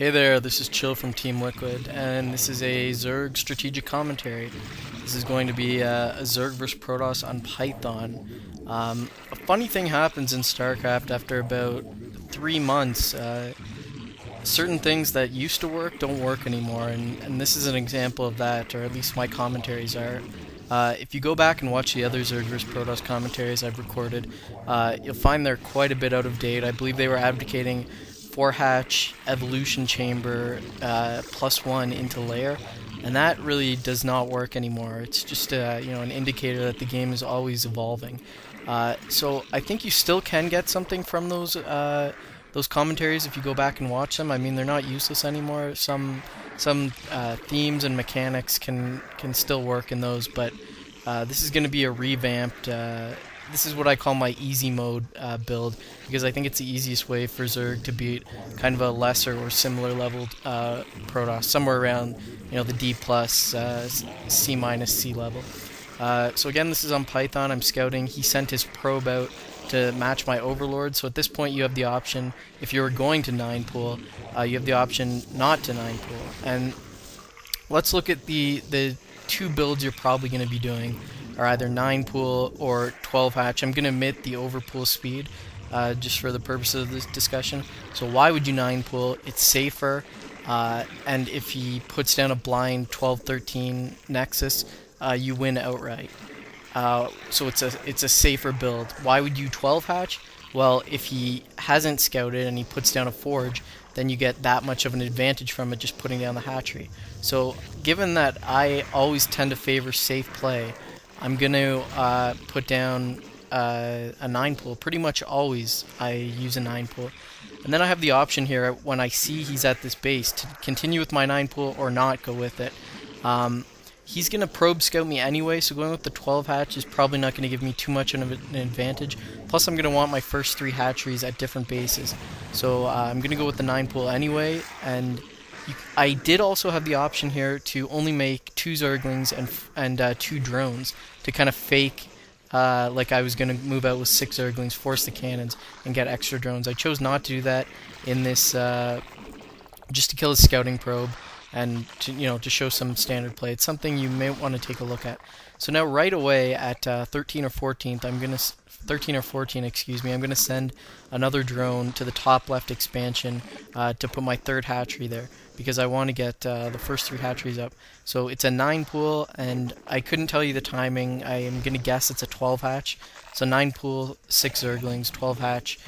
Hey there, this is Chill from Team Liquid, and this is a Zerg strategic commentary. This is going to be a Zerg vs Protoss on Python. A funny thing happens in StarCraft after about 3 months. Certain things that used to work don't work anymore, and this is an example of that, or at least my commentaries are. If you go back and watch the other Zerg vs Protoss commentaries I've recorded, you'll find they're quite a bit out of date. I believe they were advocating 4-hatch evolution chamber +1 into layer, and that really does not work anymore. It's just an indicator that the game is always evolving. So I think you still can get something from those commentaries if you go back and watch them. I mean, they're not useless anymore. Some themes and mechanics can still work in those, but this is going to be a revamped. This is what I call my easy mode build, because I think it's the easiest way for Zerg to beat kind of a lesser or similar leveled Protoss, somewhere around the D+, C- C level. So again, this is on Python. I'm scouting. He sent his probe out to match my overlord. So at this point, you have the option, if you were going to 9-pool, you have the option not to 9-pool. And let's look at the two builds you're probably going to be doing. Are either 9-pool or 12-hatch. I'm going to omit the overpool speed just for the purpose of this discussion. So why would you 9-pool? It's safer, and if he puts down a blind 12-13 Nexus, you win outright. So it's a safer build. Why would you 12-hatch? Well, if he hasn't scouted and he puts down a forge, then you get that much of an advantage from it just putting down the hatchery. So given that I always tend to favor safe play, I'm going to put down a 9-pool. Pretty much always I use a 9-pool. And then I have the option here when I see he's at this base to continue with my 9-pool or not go with it. He's going to probe scout me anyway, so going with the 12-hatch is probably not going to give me too much of an advantage. Plus I'm going to want my first 3 hatcheries at different bases. So I'm going to go with the 9-pool anyway, and I did also have the option here to only make 2 Zerglings and 2 drones to kind of fake like I was going to move out with 6 Zerglings, force the cannons, and get extra drones. I chose not to do that in this just to kill his scouting probe and to show some standard play. It's something you may want to take a look at. So now right away at 13 or 14th, 13 or 14, excuse me, I'm going to send another drone to the top left expansion to put my 3rd hatchery there, because I want to get the first 3 hatcheries up. So it's a 9-pool, and I couldn't tell you the timing. I am going to guess it's a 12-hatch. So 9-pool, 6 Zerglings, 12-hatch,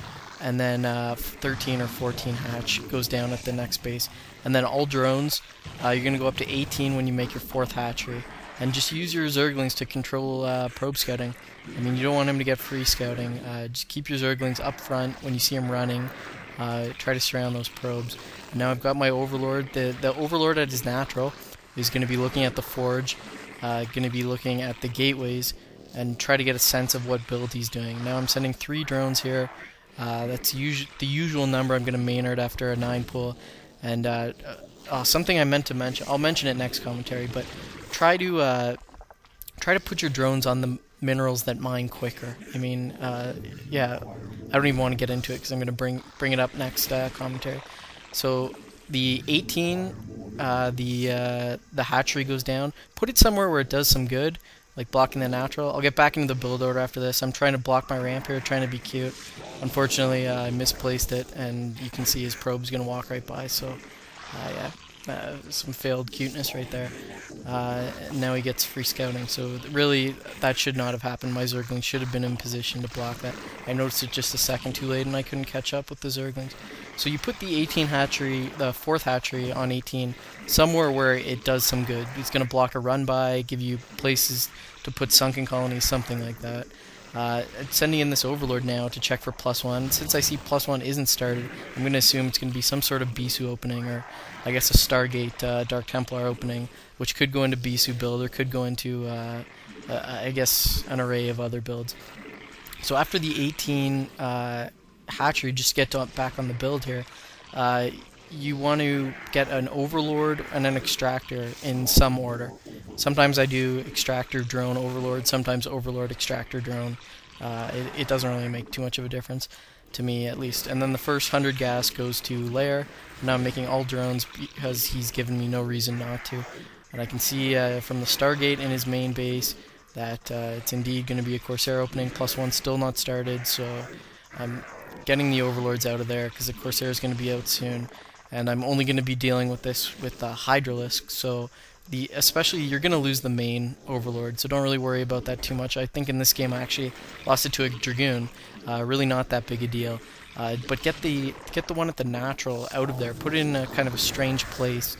and then 13 or 14 hatch goes down at the next base. And then all drones, you're going to go up to 18 when you make your 4th hatchery. And just use your Zerglings to control probe scouting. I mean, you don't want him to get free scouting. Just keep your Zerglings up front when you see him running. Try to surround those probes. And now I've got my Overlord. The Overlord at his natural is going to be looking at the forge, going to be looking at the gateways, and try to get a sense of what build he's doing. Now I'm sending 3 drones here. That's the usual number I'm going to Maynard after a 9-pool. And something I meant to mention, I'll mention it next commentary, but try to put your drones on the minerals that mine quicker. I mean, yeah, I don't even want to get into it because I'm going to bring it up next commentary. So the 18, the hatchery goes down. Put it somewhere where it does some good, like blocking the natural. I'll get back into the build order after this. I'm trying to block my ramp here, trying to be cute. Unfortunately, I misplaced it, and you can see his probe's going to walk right by, so yeah. Some failed cuteness right there. Now he gets free scouting, so really that should not have happened. My Zergling should have been in position to block that. I noticed it just a second too late and I couldn't catch up with the Zerglings. So you put the 18 hatchery, the 4th hatchery on 18 somewhere where it does some good. It's going to block a run by, give you places to put sunken colonies, something like that. Sending in this Overlord now to check for +1. Since I see +1 isn't started, I'm going to assume it's going to be some sort of Bisu opening, or I guess a Stargate Dark Templar opening, which could go into Bisu build, or could go into, I guess, an array of other builds. So after the 18 hatchery, just get back on the build here. You want to get an Overlord and an Extractor in some order. Sometimes I do Extractor, Drone, Overlord, sometimes Overlord, Extractor, Drone. It doesn't really make too much of a difference. to me at least. And then the first 100 gas goes to Lair. Now I'm making all drones because he's given me no reason not to. And I can see from the Stargate in his main base that it's indeed going to be a Corsair opening. +1 still not started, so I'm getting the Overlords out of there because the Corsair is going to be out soon. And I'm only going to be dealing with this with Hydralisk, so especially you're going to lose the main Overlord, so don't really worry about that too much. I think in this game I actually lost it to a Dragoon, really not that big a deal. But get the one at the natural out of there, put it in a kind of a strange place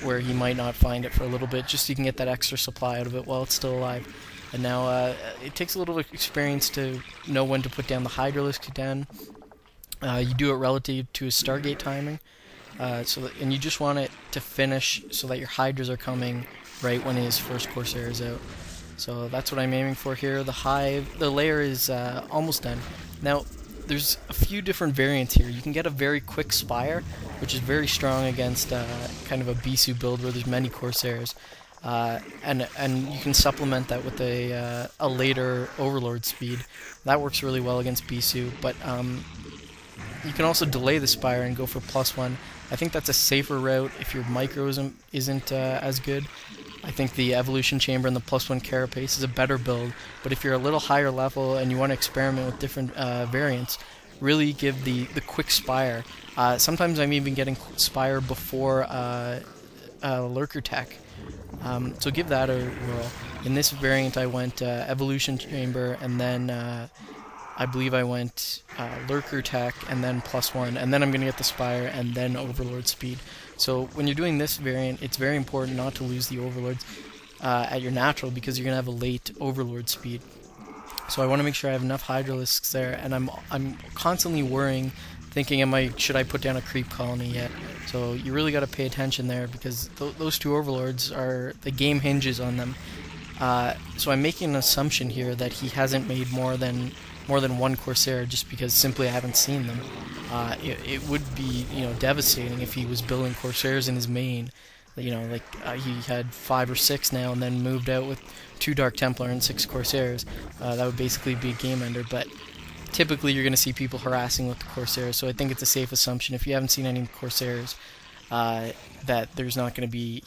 where he might not find it for a little bit, just so you can get that extra supply out of it while it's still alive. And now it takes a little experience to know when to put down the Hydralisk again. You do it relative to his Stargate timing, and you just want it to finish so that your Hydras are coming right when his first Corsair is out. So that's what I'm aiming for here. The layer is almost done. Now, there's a few different variants here. You can get a very quick Spire, which is very strong against kind of a Bisu build where there's many Corsairs. And you can supplement that with a later Overlord speed. That works really well against Bisu, but you can also delay the Spire and go for +1. I think that's a safer route if your micro isn't as good. I think the Evolution Chamber and the +1 Carapace is a better build, but if you're a little higher level and you want to experiment with different variants, really give the quick Spire. Sometimes I'm even getting Spire before Lurker tech. So give that a whirl. In this variant I went Evolution Chamber, and then I believe I went Lurker tech, and then +1, and then I'm going to get the Spire, and then Overlord speed. So when you're doing this variant, it's very important not to lose the Overlords at your natural, because you're going to have a late Overlord speed. So I want to make sure I have enough Hydralisks there, and I'm constantly worrying, thinking, should I put down a creep colony yet? So you really got to pay attention there, because those two Overlords the game hinges on them. So I'm making an assumption here that he hasn't made more than one Corsair, just because simply I haven't seen them. It would be devastating if he was building Corsairs in his main. He had 5 or 6 now, and then moved out with 2 Dark Templar and 6 Corsairs. That would basically be a game ender, but typically you're going to see people harassing with the Corsairs, so I think it's a safe assumption if you haven't seen any Corsairs that he's not going to be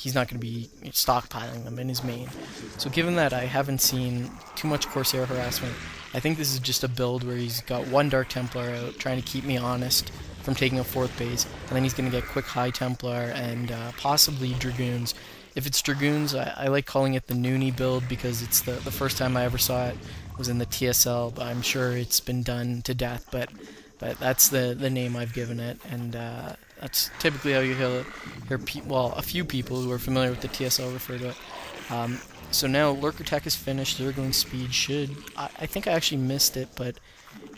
stockpiling them in his main. So given that I haven't seen too much Corsair harassment, I think this is just a build where he's got 1 Dark Templar out, trying to keep me honest from taking a 4th base, and then he's going to get quick High Templar and possibly Dragoons. If it's Dragoons, I like calling it the Noonie build, because it's the first time I ever saw it was in the TSL, but I'm sure it's been done to death, but that's the name I've given it, and that's typically how you hear a few people who are familiar with the TSL refer to it. So now Lurker tech is finished. Zergling speed I think I actually missed it, but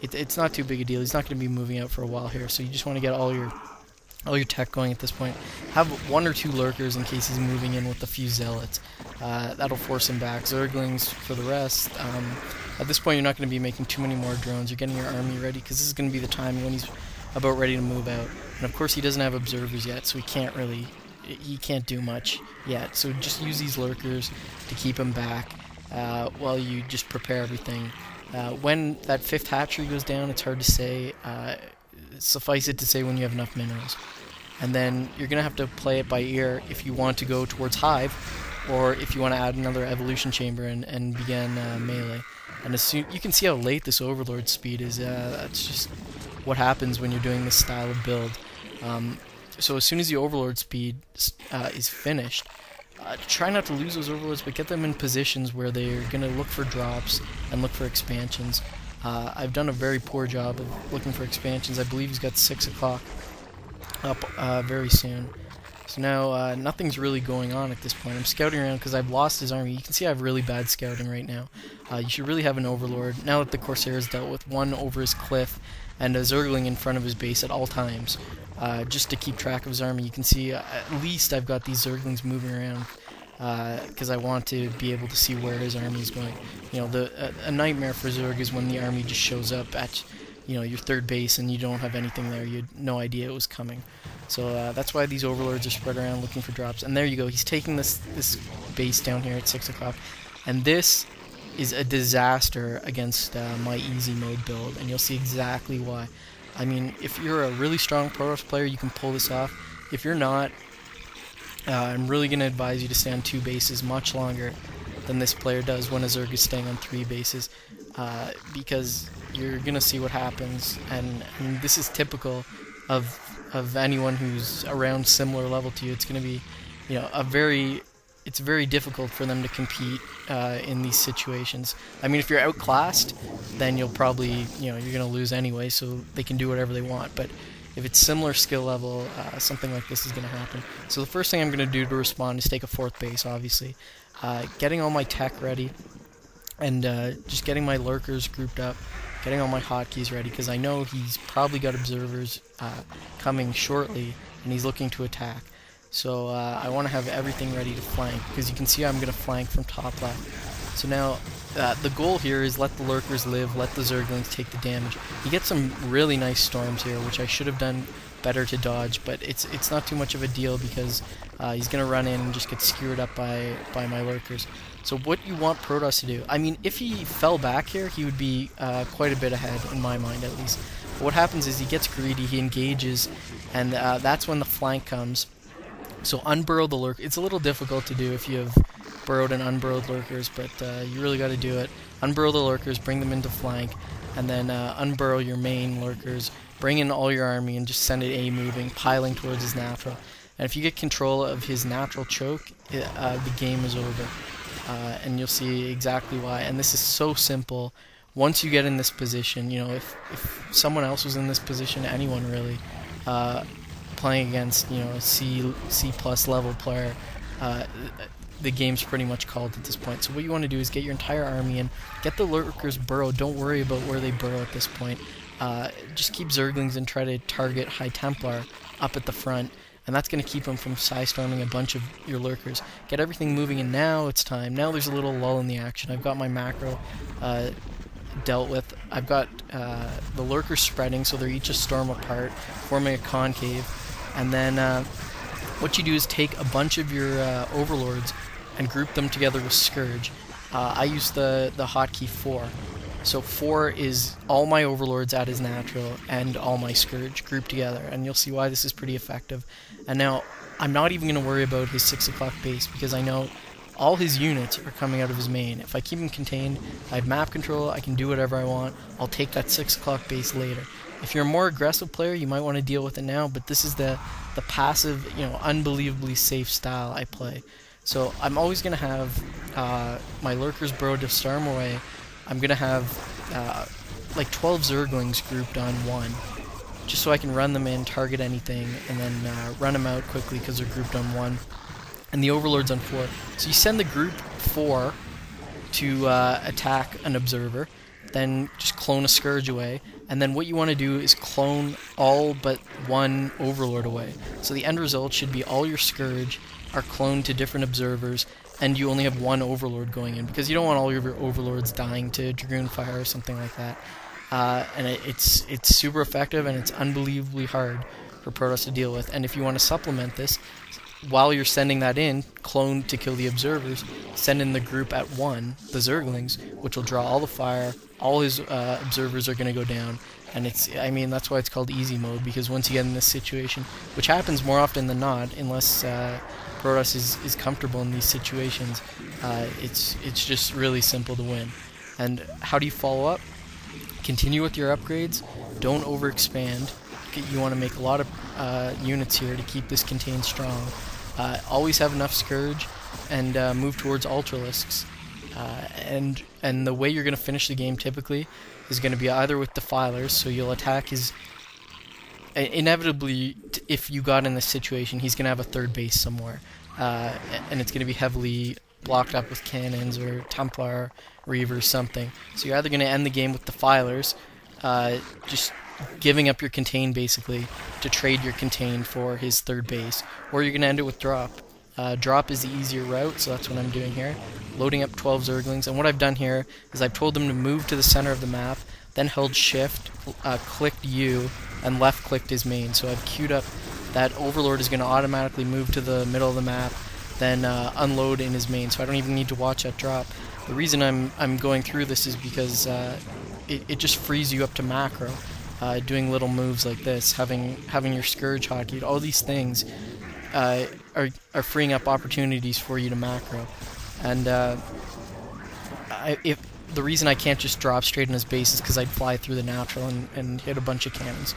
it's not too big a deal. He's not going to be moving out for a while here, so you just want to get all your tech going at this point. Have 1 or 2 Lurkers in case he's moving in with a few Zealots. That'll force him back. Zerglings for the rest. At this point, you're not going to be making too many more drones. You're getting your army ready, because this is going to be the time when he's about ready to move out. And of course, he doesn't have observers yet, so he can't do much yet. So just use these Lurkers to keep him back while you just prepare everything. When that 5th hatchery goes down, it's hard to say. Suffice it to say when you have enough minerals. And then you're going to have to play it by ear if you want to go towards Hive, or if you want to add another Evolution Chamber and begin melee. And you can see how late this Overlord speed is. That's just what happens when you're doing this style of build. So as soon as the Overlord speed is finished, try not to lose those Overlords, but get them in positions where they're going to look for drops and look for expansions. I've done a very poor job of looking for expansions. I believe he's got 6 o'clock up very soon. So now nothing's really going on at this point. I'm scouting around because I've lost his army. You can see I have really bad scouting right now. You should really have an Overlord. Now that the Corsair is dealt with, 1 over his cliff and a Zergling in front of his base at all times, just to keep track of his army. You can see at least I've got these Zerglings moving around because I want to be able to see where his army is going. A nightmare for Zerg is when the army just shows up at your 3rd base and you don't have anything there. You had no idea it was coming. So that's why these Overlords are spread around looking for drops. And there you go. He's taking this base down here at 6 o'clock. And this is a disaster against my easy mode build, and you'll see exactly why. I mean, if you're a really strong Protoss player, you can pull this off. If you're not, I'm really going to advise you to stay on 2 bases much longer than this player does when a Zerg is staying on 3 bases, because you're going to see what happens, and this is typical of anyone who's around similar level to you. It's going to be, you know, it's very difficult for them to compete in these situations. I mean, if you're outclassed, then you'll probably, you know, you're going to lose anyway, so they can do whatever they want. But if it's similar skill level, something like this is going to happen. So the first thing I'm going to do to respond is take a 4th base, obviously. Getting all my tech ready, and just getting my lurkers grouped up, getting all my hotkeys ready, because I know he's probably got observers coming shortly, and he's looking to attack. So I want to have everything ready to flank, because you can see I'm going to flank from top left. So now the goal here is let the lurkers live, let the Zerglings take the damage. You get some really nice storms here, which I should have done better to dodge, but it's not too much of a deal, because he's going to run in and just get skewered up by my lurkers. So what you want Protoss to do, I mean, if he fell back here, he would be quite a bit ahead, in my mind at least. But what happens is he gets greedy, he engages, and that's when the flank comes. So unburrow the lurker. It's a little difficult to do if you have burrowed and unburrowed lurkers, but you really got to do it. Unburrow the lurkers, bring them into flank, and then unburrow your main lurkers, bring in all your army, and just send it A-moving, piling towards his natural. And if you get control of his natural choke, the game is over. And you'll see exactly why. And this is so simple. Once you get in this position, you know, if someone else was in this position, anyone really, playing against, you know, a C+ level player, the game's pretty much called at this point. So what you want to do is get your entire army in, get the lurkers burrow. Don't worry about where they burrow at this point. Just keep Zerglings and try to target High Templar up at the front, and that's going to keep them from storming a bunch of your lurkers. Get everything moving, and now it's time. Now there's a little lull in the action. I've got my macro dealt with. I've got the lurkers spreading, so they're each a storm apart, forming a concave. And then what you do is take a bunch of your overlords and group them together with Scourge. I use the hotkey 4. So 4 is all my overlords at his natural and all my Scourge grouped together, and you'll see why this is pretty effective. And now I'm not even going to worry about his 6 o'clock base, because I know all his units are coming out of his main. If I keep him contained, I have map control, I can do whatever I want. I'll take that 6 o'clock base later. If you're a more aggressive player, you might want to deal with it now, but this is the passive, you know, unbelievably safe style I play. So I'm always going to have my lurkers burrowed to storm away. I'm going to have like 12 Zerglings grouped on 1, just so I can run them in, target anything, and then run them out quickly because they're grouped on 1. And the overlord's on 4. So you send the group 4 to attack an observer, then just clone a Scourge away, and then what you want to do is clone all but 1 overlord away. So the end result should be all your Scourge are cloned to different observers, and you only have 1 overlord going in, because you don't want all of your overlords dying to Dragoon Fire or something like that. And it's super effective, and it's unbelievably hard for Protoss to deal with. And if you want to supplement this, while you're sending that in, clone to kill the observers, send in the group at 1, the Zerglings, which will draw all the fire, all his observers are going to go down, and I mean, that's why it's called easy mode, because once you get in this situation, which happens more often than not, unless Protoss is comfortable in these situations, it's just really simple to win. And how do you follow up? Continue with your upgrades, don't overexpand. You want to make a lot of units here to keep this contained strong. Always have enough Scourge, and move towards Ultralisks. And the way you're going to finish the game typically is going to be either with Defilers, so you'll attack his... Inevitably, if you got in this situation, he's going to have a 3rd base somewhere, and it's going to be heavily blocked up with cannons or Templar, Reavers, something. So you're either going to end the game with Defilers, just giving up your contain basically to trade your contain for his 3rd base, or you're going to end it with drop. Drop is the easier route, so that's what I'm doing here. Loading up 12 Zerglings, and what I've done here is I've told them to move to the center of the map, then held shift, clicked U, and left clicked his main. So I've queued up that Overlord is going to automatically move to the middle of the map, then unload in his main, so I don't even need to watch that drop. The reason I'm going through this is because it just frees you up to macro. Doing little moves like this, having your Scourge hotkeyed, all these things are freeing up opportunities for you to macro. And if the reason I can't just drop straight in his base is because I'd fly through the natural and hit a bunch of cannons.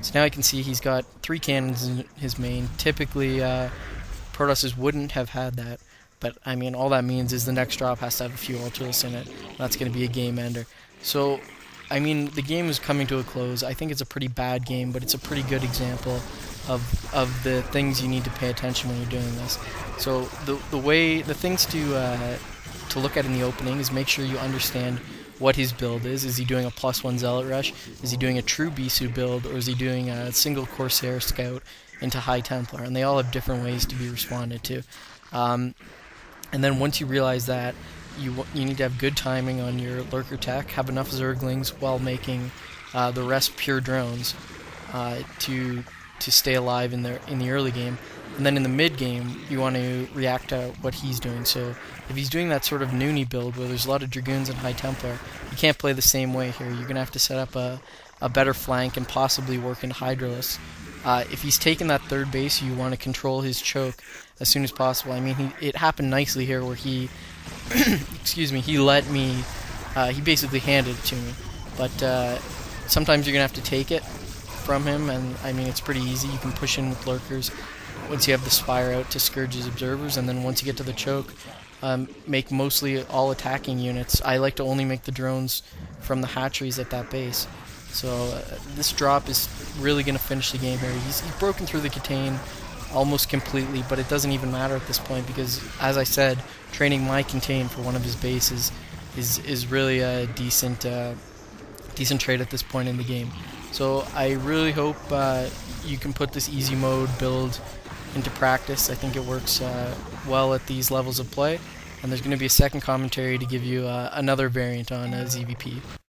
So now I can see he's got 3 cannons in his main. Typically, Protosses wouldn't have had that, but I mean, all that means is the next drop has to have a few ultras in it. That's going to be a game ender. So, I mean, the game is coming to a close. I think it's a pretty bad game, but it's a pretty good example of the things you need to pay attention when you're doing this. So the things to look at in the opening is make sure you understand what his build is. Is he doing a +1 Zealot Rush? Is he doing a true Bisu build? Or is he doing a single Corsair Scout into High Templar? And they all have different ways to be responded to. And then once you realize that, you need to have good timing on your Lurker tech, have enough Zerglings while making the rest pure drones to stay alive in the early game. And then in the mid game, you want to react to what he's doing. So if he's doing that sort of Noonie build where there's a lot of Dragoons and High Templar, you can't play the same way here. You're going to have to set up a better flank and possibly work in Hydralisk. If he's taken that third base, you want to control his choke as soon as possible. I mean, it happened nicely here where he, excuse me, he let me, he basically handed it to me. But sometimes you're going to have to take it from him, and I mean, it's pretty easy. You can push in with Lurkers once you have the Spire out to scourge his observers, and then once you get to the choke, make mostly all attacking units. I like to only make the drones from the hatcheries at that base. So this drop is really going to finish the game here. He's broken through the contain almost completely, but it doesn't even matter at this point because, as I said, training my contain for one of his bases is really a decent trade at this point in the game. So I really hope you can put this easy mode build into practice. I think it works well at these levels of play, and there's going to be a second commentary to give you another variant on ZvP.